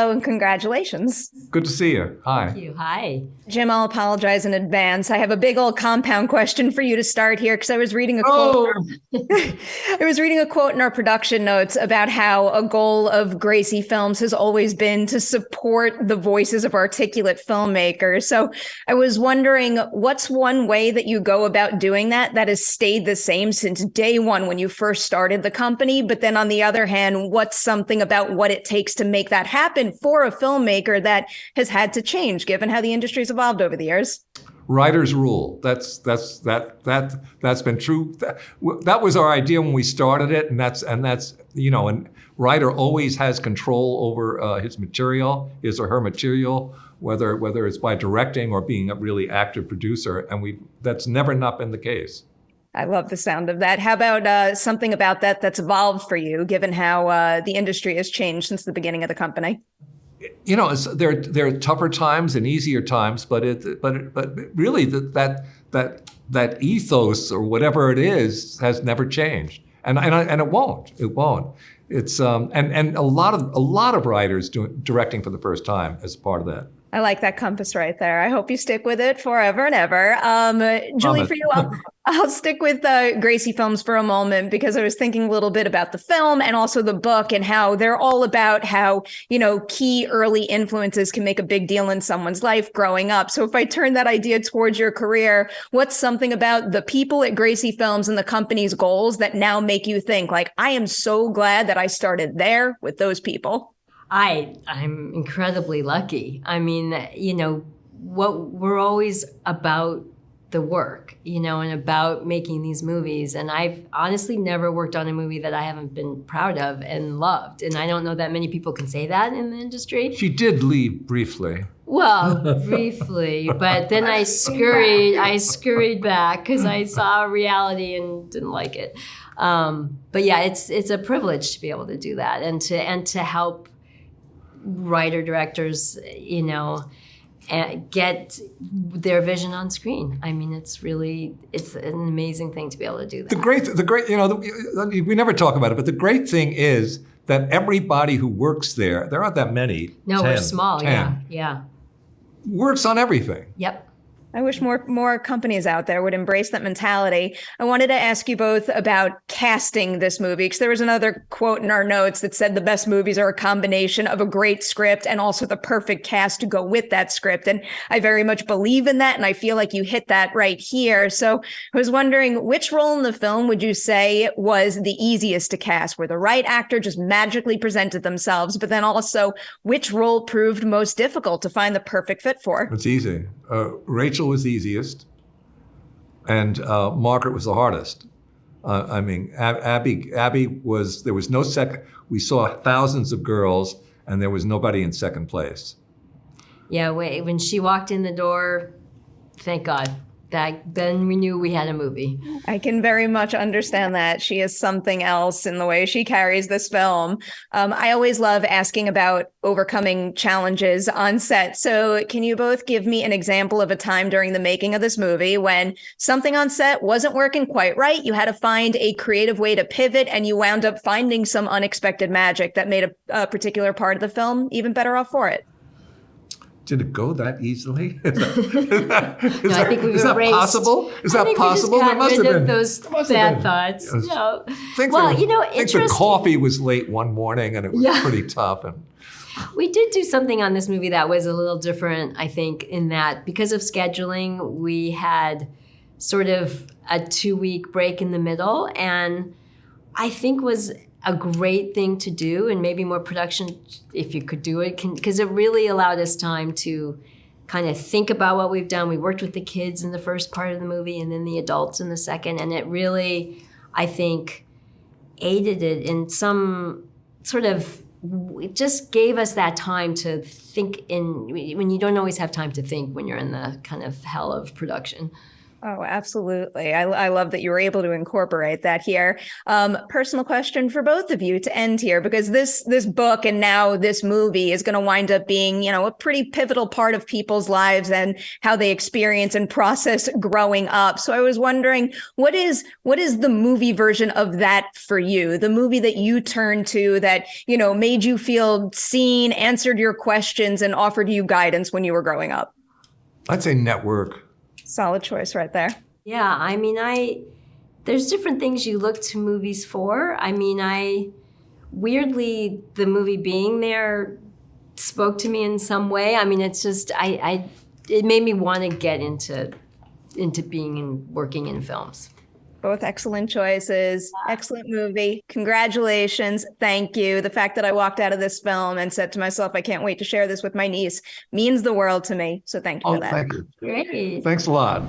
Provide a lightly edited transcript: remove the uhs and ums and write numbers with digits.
hello and congratulations. Good to see you. Hi. Thank you. Hi. Jim, I'll apologize in advance. I have a big old compound question for you to start here because I was reading a quote. I was reading a quote in our production notes about how a goal of Gracie Films has always been to support the voices of articulate filmmakers. So I was wondering, what's one way that you go about doing that has stayed the same since day one when you first started the company? But then on the other hand, what's something about what it takes to make that happen for a filmmaker that has had to change given how the industry's evolved over the years? Writer's rule. That's been true. That was our idea when we started it, and that's and writer always has control over his or her material, whether it's by directing or being a really active producer, and that's never not been the case. I love the sound of that. How about something about that's evolved for you, given how the industry has changed since the beginning of the company? There are tougher times and easier times, but really that ethos or whatever it is has never changed, and it won't. It won't. It's and a lot of writers directing for the first time as part of that. I like that compass right there. I hope you stick with it forever and ever. Julie, for you, I'll stick with Gracie Films for a moment because I was thinking a little bit about the film and also the book and how they're all about how, key early influences can make a big deal in someone's life growing up. So if I turn that idea towards your career, what's something about the people at Gracie Films and the company's goals that now make you think, like, I am so glad that I started there with those people? I'm incredibly lucky. I mean, what we're always about the work, and about making these movies. And I've honestly never worked on a movie that I haven't been proud of and loved. And I don't know that many people can say that in the industry. She did leave briefly. Well, briefly, but then I scurried back because I saw reality and didn't like it. But yeah, it's a privilege to be able to do that and to help writer directors, get their vision on screen. I mean, it's an amazing thing to be able to do that. The great, we never talk about it, but the great thing is that everybody who works there aren't that many. No, we're small. Yeah. Works on everything. Yep. I wish more companies out there would embrace that mentality. I wanted to ask you both about casting this movie, because there was another quote in our notes that said the best movies are a combination of a great script and also the perfect cast to go with that script. And I very much believe in that. And I feel like you hit that right here. So I was wondering, which role in the film would you say was the easiest to cast, where the right actor just magically presented themselves, but then also which role proved most difficult to find the perfect fit for? It's easy. Rachel was the easiest, and Margaret was the hardest. Abby was, there was no second. We saw thousands of girls, and there was nobody in second place. Yeah, when she walked in the door, thank God. Then we knew we had a movie. I can very much understand that. She is something else in the way she carries this film. I always love asking about overcoming challenges on set. So can you both give me an example of a time during the making of this movie when something on set wasn't working quite right? You had to find a creative way to pivot, and you wound up finding some unexpected magic that made a particular part of the film even better off for it. Did it go that easily? I think we is that erased. Possible? Is that possible? There must have been those bad thoughts. No. I think the coffee was late one morning, and it was pretty tough. And we did do something on this movie that was a little different, I think, in that because of scheduling, we had sort of a 2-week break in the middle, and I think was a great thing to do, and maybe more production if you could do it, because it really allowed us time to kind of think about what we've done. We worked with the kids in the first part of the movie and then the adults in the second, and it really, I think, aided it in some sort of, it just gave us that time to think when you don't always have time to think when you're in the kind of hell of production. Oh, absolutely. I love that you were able to incorporate that here. Personal question for both of you to end here, because this book and now this movie is going to wind up being, a pretty pivotal part of people's lives and how they experience and process growing up. So I was wondering, what is the movie version of that for you? The movie that you turned to that, made you feel seen, answered your questions, and offered you guidance when you were growing up? I'd say Network. Solid choice right there. Yeah, I mean, there's different things you look to movies for. I mean, weirdly, the movie being there spoke to me in some way. I mean, it's just, it made me want to get into working in films. Both excellent choices. Excellent movie. Congratulations. Thank you. The fact that I walked out of this film and said to myself, I can't wait to share this with my niece means the world to me. So thank you for that. Thank you. Great. Thanks a lot.